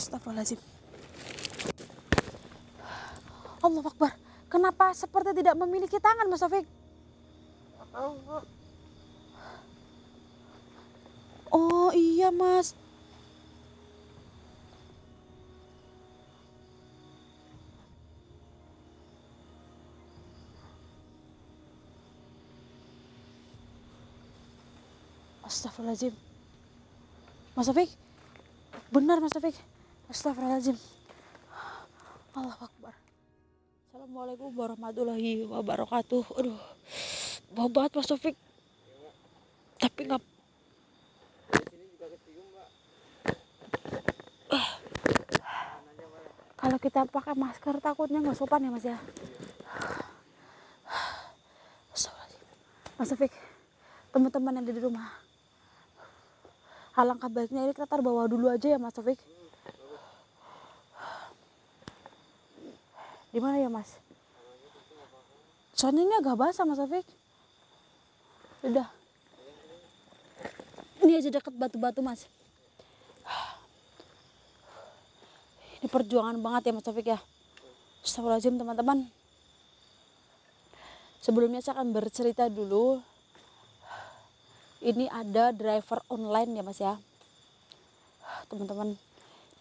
Astagfirullahaladzim. Allah Akbar. Kenapa seperti tidak memiliki tangan, Mas Taufik? Oh iya, Mas. Astagfirullahaladzim. Mas Taufik. Benar, Mas Taufik. Astagfirullahaladzim. Allah Akbar. Assalamualaikum warahmatullahi wabarakatuh. Aduh, bau banget Mas Taufik. Tapi nggak. Kalau kita pakai masker takutnya nggak sopan ya Mas ya. Mas Taufik, teman-teman yang ada di rumah, alangkah baiknya ini kita bawa dulu aja ya Mas Taufik. Di mana ya Mas? Soalnya ini agak basah Mas Taufik. Udah. Ini aja deket batu-batu Mas. Ini perjuangan banget ya Mas Taufik ya. Astagfirullahaladzim teman-teman. Sebelumnya saya akan bercerita dulu. Ini ada driver online ya Mas ya. Teman-teman.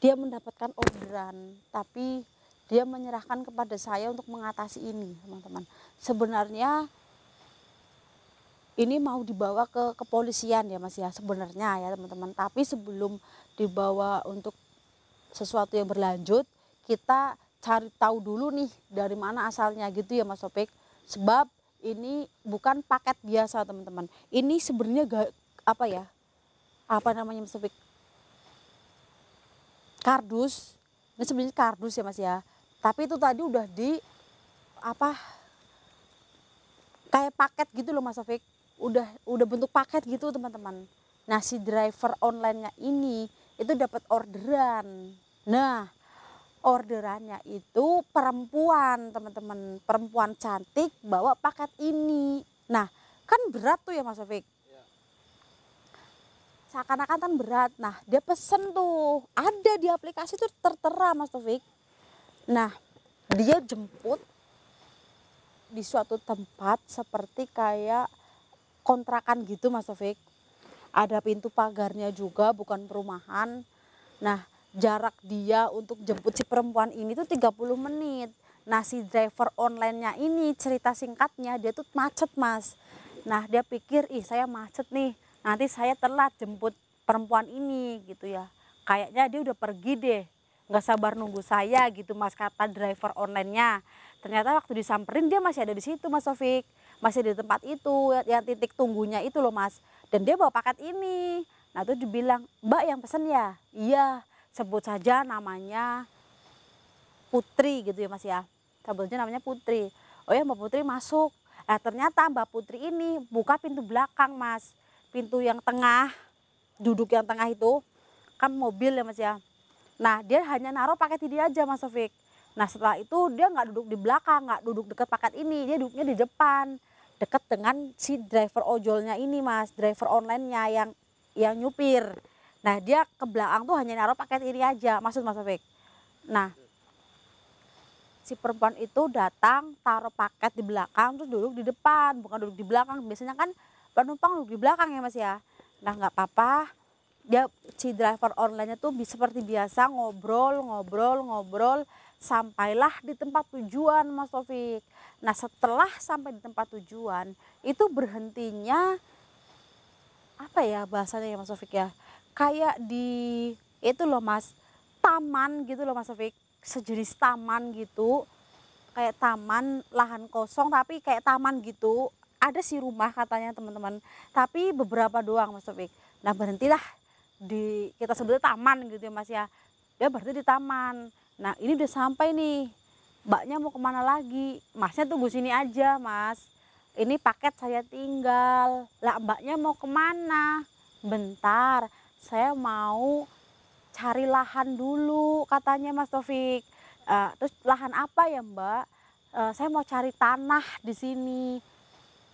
Dia mendapatkan orderan. Tapi dia menyerahkan kepada saya untuk mengatasi ini teman-teman. Sebenarnya ini mau dibawa ke kepolisian ya Mas ya. Sebenarnya ya teman-teman. Tapi sebelum dibawa untuk sesuatu yang berlanjut, kita cari tahu dulu nih dari mana asalnya gitu ya Mas Taufik. Sebab ini bukan paket biasa teman-teman. Ini sebenarnya apa namanya Mas Taufik? Kardus. Ini sebenarnya kardus ya Mas ya. Tapi itu tadi udah kayak paket gitu loh Mas Taufik. Udah bentuk paket gitu teman-teman. Nah, si driver online-nya ini itu dapat orderan. Nah, orderannya itu perempuan teman-teman, perempuan cantik bawa paket ini. Nah, kan berat tuh ya Mas Taufik. Seakan-akan kan berat. Nah, dia pesen tuh, ada di aplikasi tuh tertera Mas Taufik. Nah, dia jemput di suatu tempat seperti kayak kontrakan gitu Mas Taufik. Ada pintu pagarnya juga, bukan perumahan. Nah, jarak dia untuk jemput si perempuan ini tuh 30 menit. Nah, si driver online-nya ini cerita singkatnya dia tuh macet Mas. Nah, dia pikir, saya macet nih, nanti saya telat jemput perempuan ini gitu ya. Kayaknya dia udah pergi deh, nggak sabar nunggu saya gitu Mas, kata driver online-nya. Ternyata waktu disamperin dia masih ada di situ Mas Taufik. Masih di tempat itu, yang titik tunggunya itu loh Mas. Dan dia bawa paket ini. Nah itu dibilang, Mbak yang pesen ya? Iya, sebut saja namanya Putri gitu ya Mas ya. Sebutnya namanya Putri. Oh ya Mbak Putri masuk. Nah ternyata Mbak Putri ini buka pintu belakang Mas. Pintu yang tengah, duduk yang tengah itu, kan mobil ya Mas ya. Nah dia hanya naruh paket ini aja Mas Taufik. Nah setelah itu dia nggak duduk di belakang, nggak duduk dekat paket ini, dia duduknya di depan. Dekat dengan si driver ojolnya ini Mas, driver online-nya yang nyupir. Nah dia ke belakang tuh hanya naruh paket ini aja, maksud Mas Taufik. Nah si perempuan itu datang taruh paket di belakang terus duduk di depan, bukan duduk di belakang. Biasanya kan penumpang duduk di belakang ya Mas ya. Nah nggak apa-apa, dia si driver online-nya tuh seperti biasa ngobrol sampailah di tempat tujuan Mas Taufik. Nah setelah sampai di tempat tujuan itu berhentinya apa ya bahasanya ya Mas Taufik ya, kayak di itu loh Mas, taman gitu loh Mas Taufik, sejenis taman gitu, kayak taman lahan kosong tapi kayak taman gitu. Ada sih rumah katanya teman-teman, tapi beberapa doang Mas Taufik. Nah berhentilah di, kita sebutnya taman gitu ya Mas ya, dia berhenti di taman. Nah ini udah sampai nih, mbaknya mau kemana lagi? Masnya tunggu sini aja Mas, ini paket saya tinggal. Lah mbaknya mau kemana? Bentar, saya mau cari lahan dulu katanya Mas Taufik. Terus lahan apa ya Mbak? Saya mau cari tanah di sini.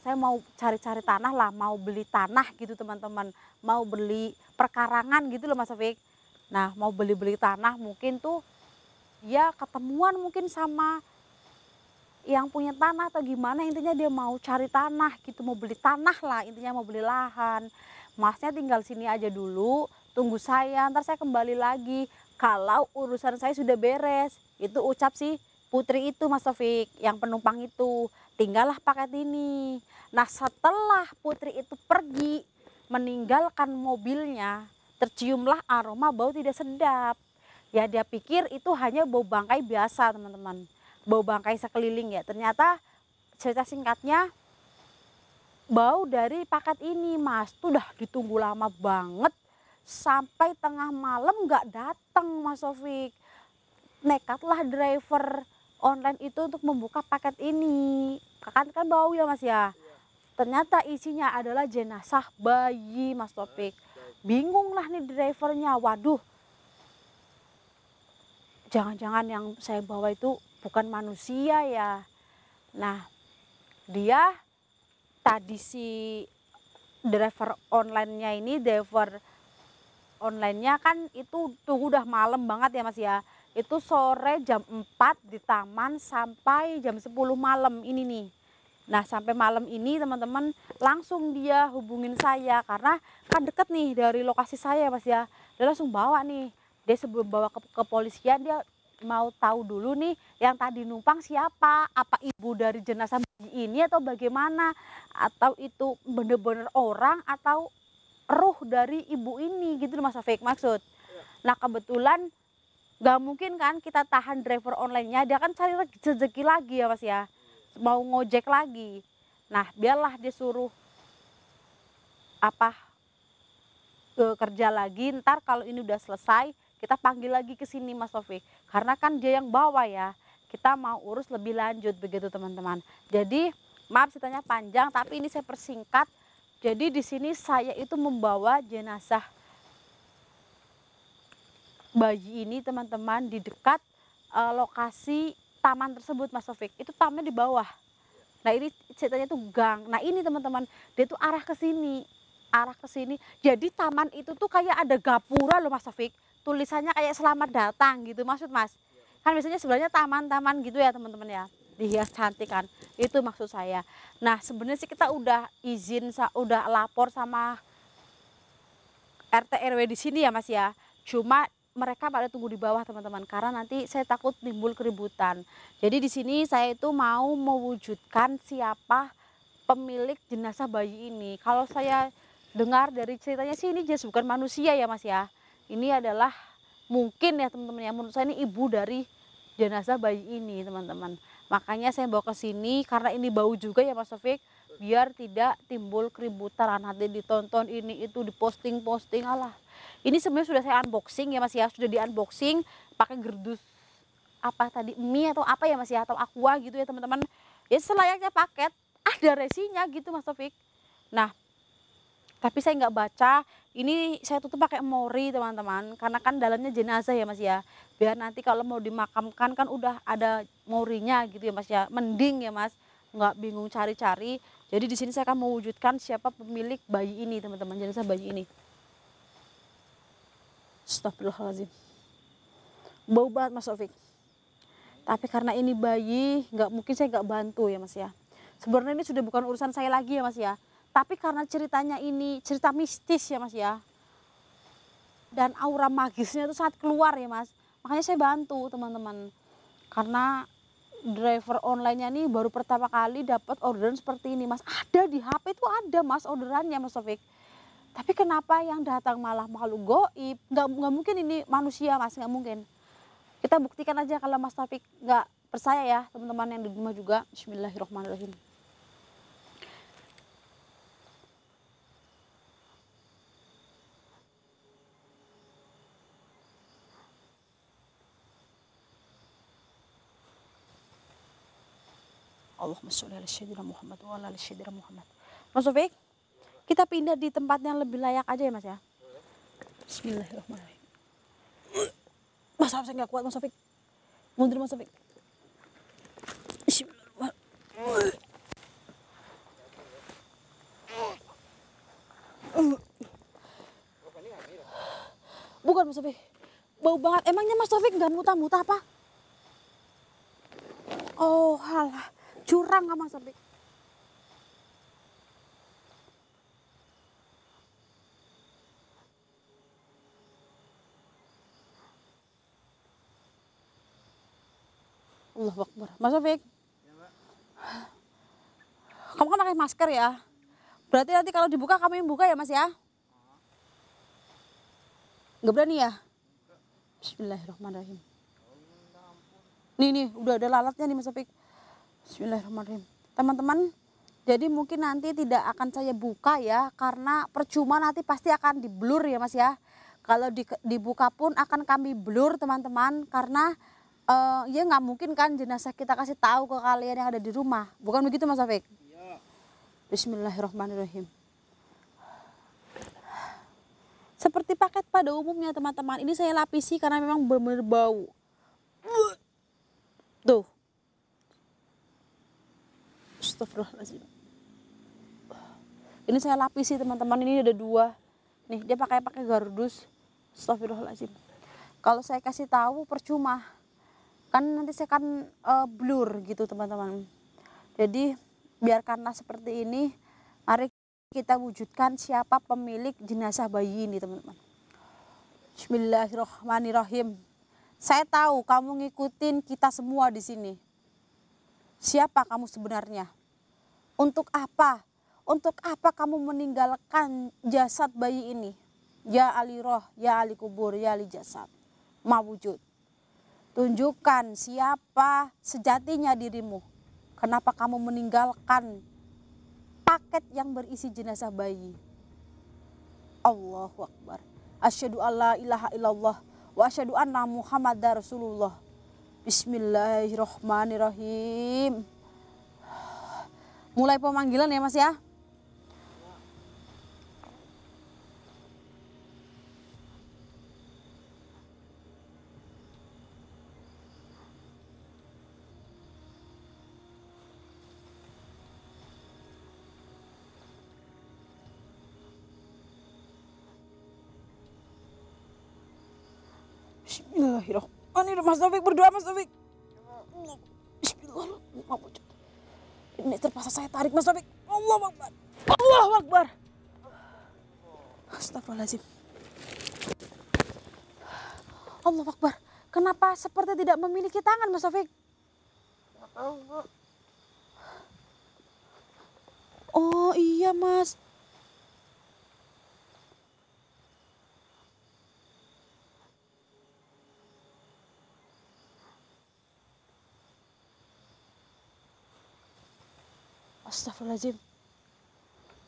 Saya mau cari-cari tanah lah, mau beli tanah gitu teman-teman. Mau beli perkarangan gitu loh Mas Taufik. Nah mau beli-beli tanah mungkin tuh dia ketemuan mungkin sama yang punya tanah atau gimana, intinya dia mau cari tanah gitu, mau beli tanah lah, intinya mau beli lahan. Masnya tinggal sini aja dulu, tunggu saya, ntar saya kembali lagi kalau urusan saya sudah beres. Itu ucap si putri itu Mas Taufik, yang penumpang itu, tinggallah paket ini. Nah setelah putri itu pergi meninggalkan mobilnya, terciumlah aroma bau tidak sedap. Ya dia pikir itu hanya bau bangkai biasa teman-teman, bau bangkai sekeliling ya. Ternyata cerita singkatnya bau dari paket ini Mas, tuh udah ditunggu lama banget sampai tengah malam nggak datang Mas Taufik. Nekatlah driver online itu untuk membuka paket ini, kan bau ya Mas ya. Ternyata isinya adalah jenazah bayi Mas Taufik. Bingung lah nih drivernya, waduh jangan-jangan yang saya bawa itu bukan manusia ya. Nah dia tadi si driver onlinenya kan itu tuh udah malam banget ya Mas ya. Itu sore jam 4 di taman sampai jam 10 malam ini nih. Nah sampai malam ini teman-teman langsung dia hubungin saya karena kan deket nih dari lokasi saya Mas ya. Dia langsung bawa nih, dia sebelum bawa ke kepolisian dia mau tahu dulu nih yang tadi numpang siapa, apa ibu dari jenazah bayi ini atau bagaimana, atau itu bener-bener orang atau ruh dari ibu ini gitu Mas Taufik maksud. Nah kebetulan nggak mungkin kan kita tahan driver onlinenya, dia kan cari rezeki lagi ya Mas ya, mau ngojek lagi. Nah biarlah dia suruh kerja lagi, ntar kalau ini udah selesai kita panggil lagi ke sini Mas Taufik, karena kan dia yang bawa ya, kita mau urus lebih lanjut begitu teman-teman. Jadi maaf ceritanya panjang tapi ini saya persingkat. Jadi di sini saya itu membawa jenazah bayi ini teman-teman di dekat lokasi taman tersebut Mas Taufik. Itu taman di bawah. Nah ini ceritanya tuh gang. Nah ini teman-teman, dia tuh arah ke sini, arah ke sini. Jadi taman itu tuh kayak ada gapura loh Mas Taufik. Tulisannya kayak selamat datang gitu maksud Mas. Kan biasanya sebenarnya taman-taman gitu ya teman-teman ya, dihias cantik kan. Itu maksud saya. Nah sebenarnya sih kita udah izin, udah lapor sama RT RW di sini ya Mas ya. Cuma mereka pada tunggu di bawah teman-teman karena nanti saya takut timbul keributan. Jadi di sini saya itu mau mewujudkan siapa pemilik jenazah bayi ini. Kalau saya dengar dari ceritanya sih ini jelas bukan manusia ya Mas ya. Ini adalah mungkin ya teman-teman ya, menurut saya ini ibu dari jenazah bayi ini teman-teman. Makanya saya bawa ke sini karena ini bau juga ya Mas Taufik, biar tidak timbul keributan, nanti ditonton ini itu diposting-posting alah. Ini sebenarnya sudah saya unboxing ya Mas ya, sudah di unboxing pakai gerdus apa tadi mie atau apa ya Mas ya, atau aqua gitu ya teman-teman. Ya selayaknya paket, ada resinya gitu Mas Taufik. Nah tapi saya nggak baca, ini saya tutup pakai mori teman-teman, karena kan dalamnya jenazah ya Mas ya. Biar nanti kalau mau dimakamkan kan udah ada morinya gitu ya Mas ya. Mending ya Mas, nggak bingung cari-cari. Jadi di sini saya akan mewujudkan siapa pemilik bayi ini teman-teman, jenazah bayi ini. Astagfirullahaladzim. Bau banget Mas Taufik. Tapi karena ini bayi, nggak mungkin saya nggak bantu ya Mas ya. Sebenarnya ini sudah bukan urusan saya lagi ya Mas ya. Tapi karena ceritanya ini cerita mistis ya Mas ya. Dan aura magisnya itu sangat keluar ya Mas. Makanya saya bantu teman-teman. Karena driver online-nya nih baru pertama kali dapat orderan seperti ini Mas. Ada di HP itu ada Mas orderannya Mas Taufik. Tapi kenapa yang datang malah makhluk goib? Nggak mungkin ini manusia Mas, nggak mungkin. Kita buktikan aja kalau Mas Taufik nggak percaya ya teman-teman yang di rumah juga. Bismillahirrahmanirrahim. Allahumma sholli ala sayyidina Muhammad wa ala ali sayyidina Muhammad. Mas Taufik, kita pindah di tempat yang lebih layak aja ya Mas ya. Bismillahirrahmanirrahim. Mas Taufik saya nggak kuat Mas Taufik. Mundur Mas Taufik. Bismillahirrahmanirrahim. Bukan Mas Taufik. bau banget. Emangnya Mas Taufik nggak muntah-muntah apa? Oh halah, curang nggak Mas Taufik? Allahu Akbar. Mas Taufik, kamu kan pakai masker ya? Berarti nanti kalau dibuka kamu yang buka ya Mas ya? Nggak berani ya? Bismillahirrahmanirrahim. Nih, udah ada lalatnya nih Mas Taufik. Bismillahirrahmanirrahim. Teman-teman, jadi mungkin nanti tidak akan saya buka ya, karena percuma nanti pasti akan di blur ya Mas ya. Kalau dibuka pun akan kami blur teman-teman, karena ya nggak mungkin kan jenazah kita kasih tahu ke kalian yang ada di rumah. Bukan begitu Mas Taufik? Iya. Bismillahirrahmanirrahim. Seperti paket pada umumnya teman-teman, ini saya lapisi karena memang benar-benar bau. Tuh. Astagfirullahaladzim. Ini saya lapisi teman-teman, ini ada 2. Nih dia pakai gardus. Astagfirullahaladzim. Kalau saya kasih tahu percuma. Kan nanti saya akan blur gitu teman-teman. Jadi biarkanlah seperti ini. Mari kita wujudkan siapa pemilik jenazah bayi ini teman-teman. Bismillahirrahmanirrahim. Saya tahu kamu ngikutin kita semua di sini. Siapa kamu sebenarnya? Untuk apa? Untuk apa kamu meninggalkan jasad bayi ini? Ya Ali roh, ya Ali kubur, ya Ali jasad. Mawujud. Tunjukkan siapa sejatinya dirimu. Kenapa kamu meninggalkan paket yang berisi jenazah bayi? Allahu Akbar. Asyhadu alla ilaha illallah wa asyhadu anna Muhammadar Rasulullah. Bismillahirrahmanirrahim. Mulai pemanggilan ya Mas ya. Bismillahirrahmanirrahim. Mas Taufik berdoa Mas Taufik. Bismillahirrahmanirrahim. Ini terpaksa saya tarik Mas Taufik. Allahu Akbar. Allahu Akbar. Astagfirullahaladzim. Allahu Akbar. Kenapa seperti tidak memiliki tangan Mas Taufik? Oh iya Mas. Astagfirullahaladzim.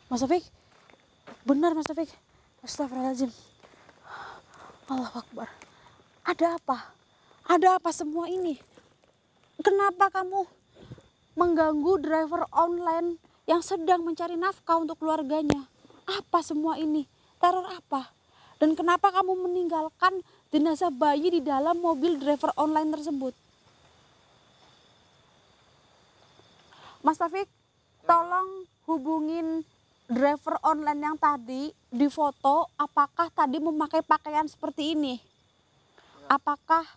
Mas Taufik, benar Mas Taufik. Astagfirullahaladzim. Allahu Akbar. Ada apa? Ada apa semua ini? Kenapa kamu mengganggu driver online yang sedang mencari nafkah untuk keluarganya? Apa semua ini? Teror apa? Dan kenapa kamu meninggalkan jenazah bayi di dalam mobil driver online tersebut? Mas Taufik, tolong hubungin driver online yang tadi di foto, apakah tadi memakai pakaian seperti ini? Apakah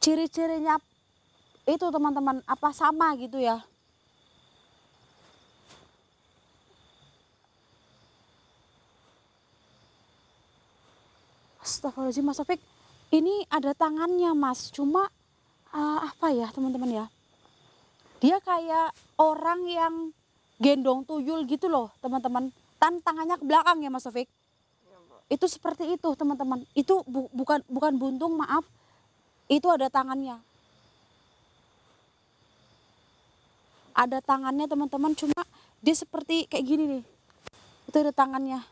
ciri-cirinya itu teman-teman, apa sama gitu ya? Astagfirullahaladzim Mas Taufik, ini ada tangannya Mas, cuma apa ya teman-teman ya? Dia kayak orang yang gendong tuyul gitu loh teman-teman. Tangannya ke belakang ya Mas Taufik. Itu seperti itu teman-teman. Itu bukan buntung, maaf. Itu ada tangannya. Ada tangannya teman-teman, cuma dia seperti kayak gini nih. Itu ada tangannya.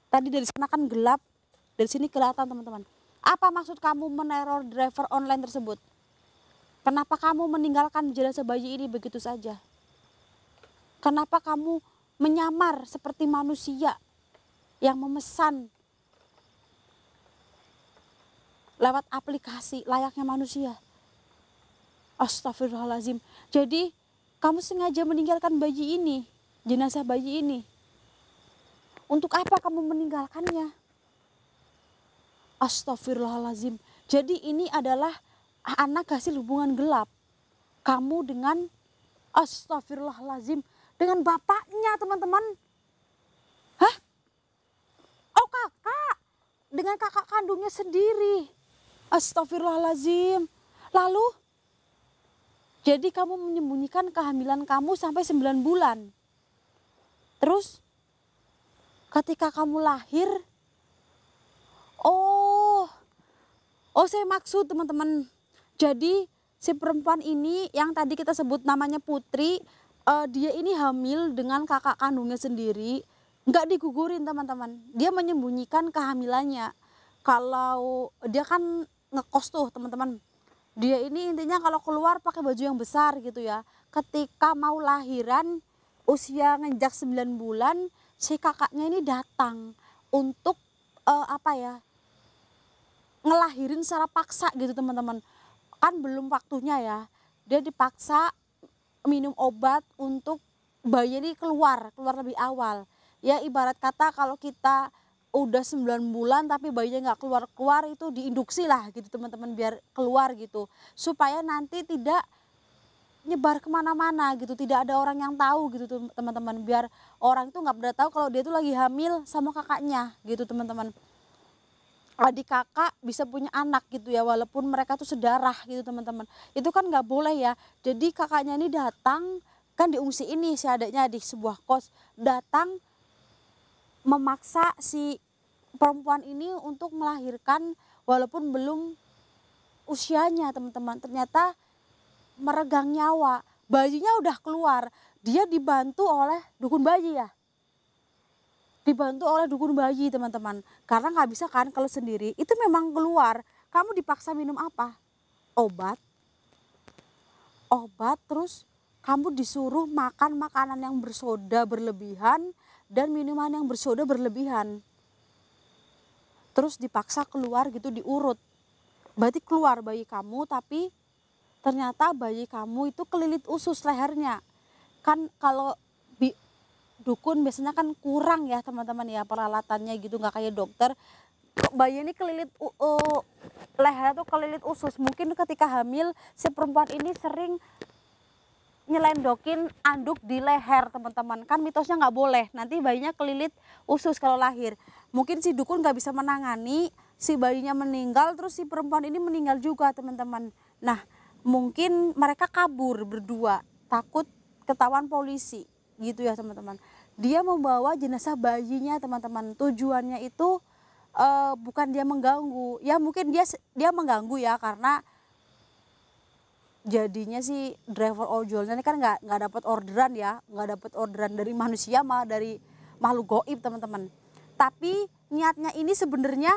Tadi dari sana kan gelap, dari sini kelihatan teman-teman. Apa maksud kamu meneror driver online tersebut? Kenapa kamu meninggalkan jenazah bayi ini begitu saja? Kenapa kamu menyamar seperti manusia yang memesan lewat aplikasi layaknya manusia? Astagfirullahaladzim. Jadi kamu sengaja meninggalkan bayi ini, jenazah bayi ini. Untuk apa kamu meninggalkannya? Astagfirullahalazim. Jadi ini adalah anak hasil hubungan gelap. Kamu dengan astagfirullahalazim, dengan bapaknya teman-teman. Hah? Oh kakak, dengan kakak kandungnya sendiri. Astagfirullahalazim. Lalu, jadi kamu menyembunyikan kehamilan kamu sampai 9 bulan. Terus, ketika kamu lahir, saya maksud teman-teman. Jadi si perempuan ini yang tadi kita sebut namanya Putri, dia ini hamil dengan kakak kandungnya sendiri. Nggak digugurin teman-teman, dia menyembunyikan kehamilannya. Kalau dia kan ngekos tuh teman-teman, dia ini intinya kalau keluar pakai baju yang besar gitu ya. Ketika mau lahiran usia ngenjak 9 bulan, si kakaknya ini datang untuk ngelahirin secara paksa gitu teman-teman. Kan belum waktunya ya, dia dipaksa minum obat untuk bayi ini keluar lebih awal. Ya ibarat kata kalau kita udah 9 bulan tapi bayinya nggak keluar itu diinduksi lah gitu teman-teman, biar keluar gitu. Supaya nanti tidak nyebar kemana-mana gitu, tidak ada orang yang tahu gitu teman-teman. Biar orang itu nggak pada tahu kalau dia tuh lagi hamil sama kakaknya gitu teman-teman. Adik kakak bisa punya anak gitu ya, walaupun mereka tuh sedarah gitu teman-teman. Itu kan nggak boleh ya. Jadi kakaknya ini datang, kan diungsi ini si adiknya di sebuah kos, datang memaksa si perempuan ini untuk melahirkan walaupun belum usianya teman-teman. Ternyata meregang nyawa, bayinya udah keluar, dia dibantu oleh dukun bayi ya. Dibantu oleh dukun bayi teman-teman, karena nggak bisa kan kalau sendiri, itu memang keluar. Kamu dipaksa minum apa? Obat, terus kamu disuruh makan makanan yang bersoda berlebihan dan minuman yang bersoda berlebihan. Terus dipaksa keluar gitu, diurut. Berarti keluar bayi kamu, tapi ternyata bayi kamu itu kelilit usus lehernya. Kan kalau dukun biasanya kan kurang ya teman-teman ya peralatannya gitu, nggak kayak dokter. Bayi ini kelilit leher tuh kelilit usus. Mungkin ketika hamil si perempuan ini sering nyelendokin anduk di leher teman-teman. Kan mitosnya nggak boleh, nanti bayinya kelilit usus kalau lahir. Mungkin si dukun nggak bisa menangani, si bayinya meninggal, terus si perempuan ini meninggal juga teman-teman. Nah mungkin mereka kabur berdua, takut ketahuan polisi gitu ya teman-teman. Dia membawa jenazah bayinya teman-teman. Tujuannya itu bukan dia mengganggu, ya mungkin dia mengganggu ya, karena jadinya si driver ojolnya ini kan nggak dapat orderan ya, nggak dapat orderan dari manusia, malah dari makhluk goib teman-teman. Tapi niatnya ini sebenarnya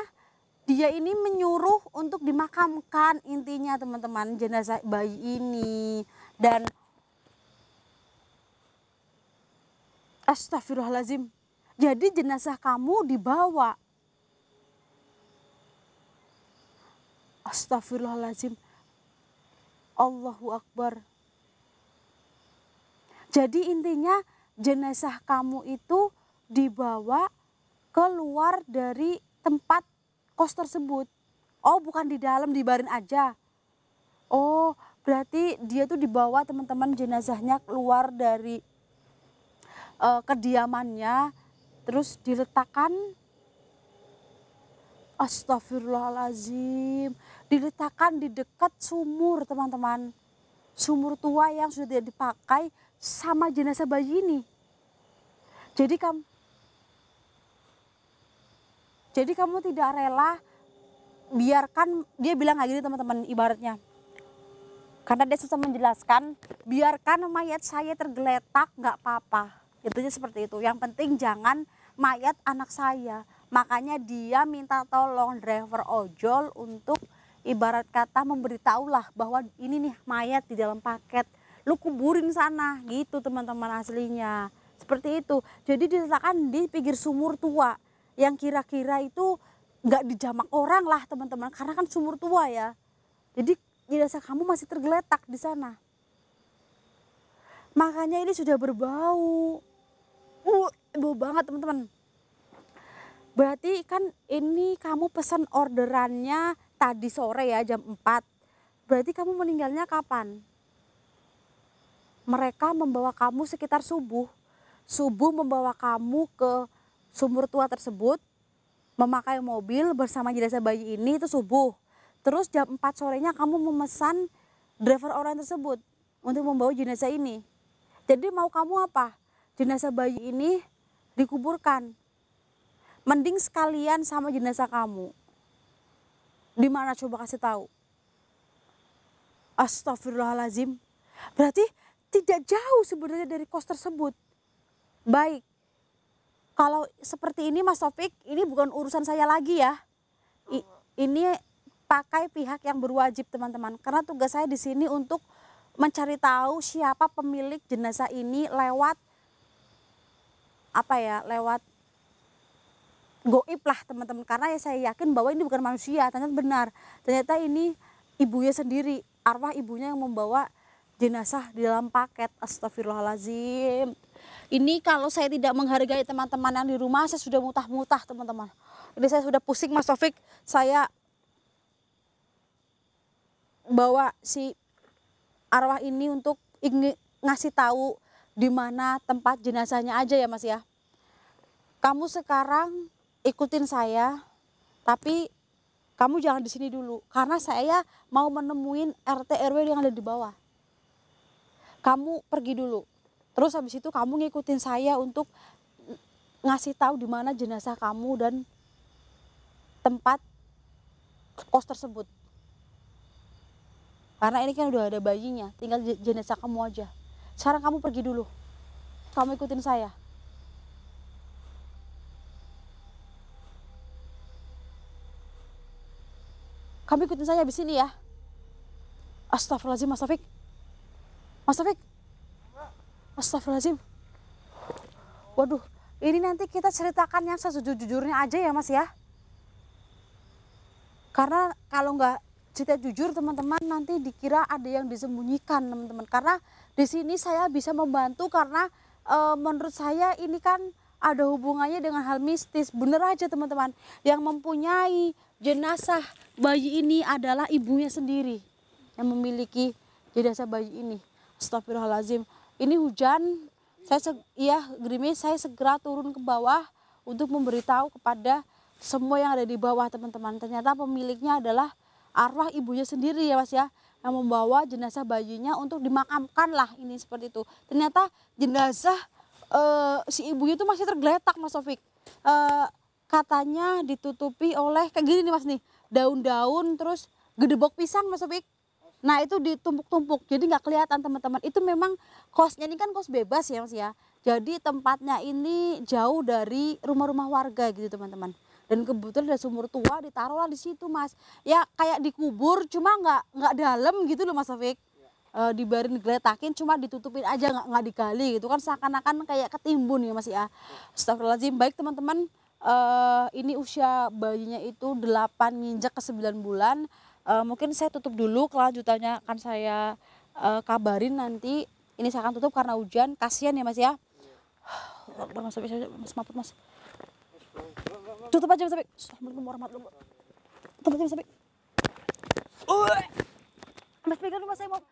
dia ini menyuruh untuk dimakamkan intinya teman-teman jenazah bayi ini. Dan astagfirullahaladzim, jadi jenazah kamu dibawa. Astagfirullahaladzim, Allahu Akbar. Jadi intinya jenazah kamu itu dibawa keluar dari tempat kos tersebut. Oh bukan di dalam, dibarin aja. Oh berarti dia tuh dibawa teman-teman, jenazahnya keluar dari kediamannya, terus diletakkan, astagfirullahaladzim, diletakkan di dekat sumur teman-teman, sumur tua yang sudah tidak dipakai sama jenazah bayi ini. Jadi kamu tidak rela biarkan, dia bilang kayak gini teman-teman ibaratnya, karena dia susah menjelaskan, biarkan mayat saya tergeletak nggak apa-apa. Intinya seperti itu, yang penting jangan mayat anak saya. Makanya dia minta tolong driver ojol untuk ibarat kata memberitahulah bahwa ini nih mayat di dalam paket, lu kuburin sana gitu teman-teman aslinya. Seperti itu. Jadi diletakkan di pinggir sumur tua yang kira-kira itu nggak dijamak orang lah teman-teman, karena kan sumur tua ya. Jadi jenazah kamu masih tergeletak di sana. Makanya ini sudah berbau. Bau banget teman-teman. Berarti kan ini kamu pesan orderannya tadi sore ya jam 4. Berarti kamu meninggalnya kapan? Mereka membawa kamu sekitar subuh. Subuh membawa kamu ke sumur tua tersebut, memakai mobil bersama jenazah bayi ini itu subuh. Terus jam 4 sorenya kamu memesan driver orang tersebut untuk membawa jenazah ini. Jadi mau kamu apa? Jenazah bayi ini dikuburkan. Mending sekalian sama jenazah kamu. Di mana coba kasih tahu? Astagfirullahalazim. Berarti tidak jauh sebenarnya dari kos tersebut. Baik. Kalau seperti ini Mas Taufik, ini bukan urusan saya lagi ya. Ini pakai pihak yang berwajib teman-teman. Karena tugas saya di sini untuk mencari tahu siapa pemilik jenazah ini lewat apa ya, lewat goib lah teman-teman. Karena ya saya yakin bahwa ini bukan manusia, ternyata benar. Ternyata ini ibunya sendiri, arwah ibunya yang membawa jenazah di dalam paket. Astagfirullahaladzim. Ini kalau saya tidak menghargai teman-teman yang di rumah, saya sudah mutah-mutah teman-teman. Ini saya sudah pusing Mas Taufik. Saya bawa si arwah ini untuk ingin ngasih tahu di mana tempat jenazahnya aja ya Mas ya. Kamu sekarang ikutin saya, tapi kamu jangan di sini dulu karena saya mau menemuin RT RW yang ada di bawah. Kamu pergi dulu. Terus habis itu kamu ngikutin saya untuk ngasih tahu di mana jenazah kamu dan tempat kos tersebut. Karena ini kan udah ada bayinya, tinggal jenazah kamu aja. Sekarang kamu pergi dulu. Kamu ikutin saya. Kamu ikutin saya di sini ya. Astagfirullahaladzim Mas Taufik. Mas Taufik. Astagfirullahaladzim. Waduh, ini nanti kita ceritakan yang sejujur-jujurnya aja ya Mas ya. Karena kalau nggak cerita jujur teman-teman nanti dikira ada yang disembunyikan teman-teman. Karena di sini saya bisa membantu karena menurut saya ini kan ada hubungannya dengan hal mistis. Bener aja teman-teman, yang mempunyai jenazah bayi ini adalah ibunya sendiri yang memiliki jenazah bayi ini. Astagfirullahaladzim. Ini hujan, gerimis, saya segera turun ke bawah untuk memberitahu kepada semua yang ada di bawah teman-teman. Ternyata pemiliknya adalah arwah ibunya sendiri ya Mas ya, yang membawa jenazah bayinya untuk dimakamkan lah, ini seperti itu. Ternyata jenazah si ibunya itu masih tergeletak Mas Taufik. Katanya ditutupi oleh kayak gini nih Mas nih, daun-daun terus gedebok pisang Mas Taufik. Nah itu ditumpuk-tumpuk jadi nggak kelihatan teman-teman. Itu memang kosnya ini kan kos bebas ya Mas ya. Jadi tempatnya ini jauh dari rumah-rumah warga gitu teman-teman. Dan kebetulan ada sumur tua, ditaruhlah di situ Mas. Ya kayak dikubur cuma nggak dalam gitu loh Mas Taufik. Dibarin digeletakin cuma ditutupin aja nggak digali gitu kan, seakan-akan kayak ketimbun ya Mas ya. Astagfirullahaladzim. Baik teman-teman, ini usia bayinya itu 8 nginjak ke 9 bulan. Mungkin saya tutup dulu, kelanjutannya akan saya kabarin nanti. Ini saya akan tutup karena hujan, kasihan ya Mas ya. Mas Taufik, Mas maaf Mas. Tutup aja Mas Taufik. Assalamualaikum warahmatullahi wabarakatuh. Tutup aja Mas Taufik. Mas pegang dulu Mas, saya mau